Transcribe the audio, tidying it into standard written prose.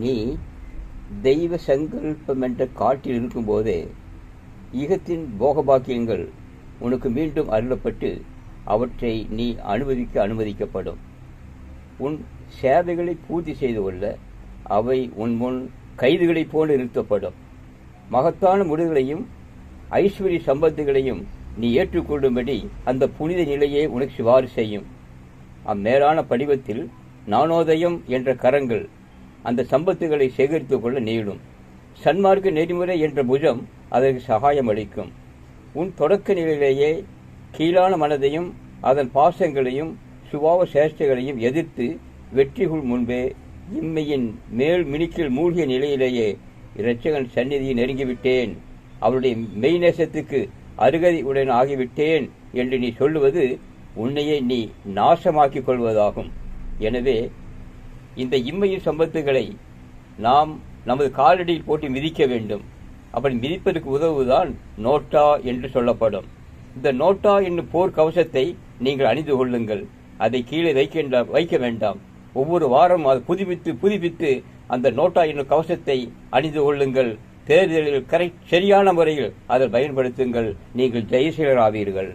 நீ தெய்வ சங்கல்பம் என்ற காட்டில் இருக்கும்போதே ஈகத்தின் போகபாக்கியங்கள் உனக்கு மீண்டும் அருளப்பட்டு அவற்றை நீ அனுமதிக்கப்படும். உன் சேவைகளை பூர்த்தி செய்து கொள்ள அவை உன் முன் கைதுகளைப் போல நிறுத்தப்படும். மகத்தான முடிவுகளையும் ஐஸ்வர்ய சம்பத்துகளையும் நீ ஏற்றுக்கொள்ளும்படி அந்த புனித நிலையே உனக்கு சிபாறு செய்யும். அம்மேலான படிவத்தில் ஞானோதயம் என்ற கரங்கள் அந்த சம்பத்துகளை சேகரித்துக் கொள்ள நீளும். சன்மார்க்க நெறிமுறை என்ற புஜம் அதற்கு சகாயம் அளிக்கும். உன் தொடக்க நிலையிலேயே கீழான மனதையும் அதன் பாசங்களையும் சுபாவ சேஷ்டைகளையும் எதிர்த்து வெற்றிக்குள் முன்பே இம்மையின் மேல் மினுக்கில் மூழ்கிய நிலையிலேயே இரட்சகன் சந்நிதியை நெருங்கிவிட்டேன், அவருடைய மெய்நேசத்துக்கு அருகதை உடன் ஆகிவிட்டேன் என்று நீ சொல்லுவது உன்னையே நீ நாசமாக்கிக் கொள்வதாகும். எனவே இந்த இம்மையின் சம்பத்துகளை நாம் நமது காலடியில் போட்டு மிதிக்க வேண்டும். அப்படி மிதிப்பதற்கு உதவுதான் நோட்டா என்று சொல்லப்படும். இந்த நோட்டா என்னும் போர் கவசத்தை நீங்கள் அணிந்து கொள்ளுங்கள். அதை கீழே வைக்க வேண்டாம். ஒவ்வொரு வாரம் அது புதுப்பித்து அந்த நோட்டா என்னும் கவசத்தை அணிந்து கொள்ளுங்கள். தேர்தலில் சரியான முறையில் அதை பயன்படுத்துங்கள். நீங்கள் ஜெயசீலராவீர்கள்.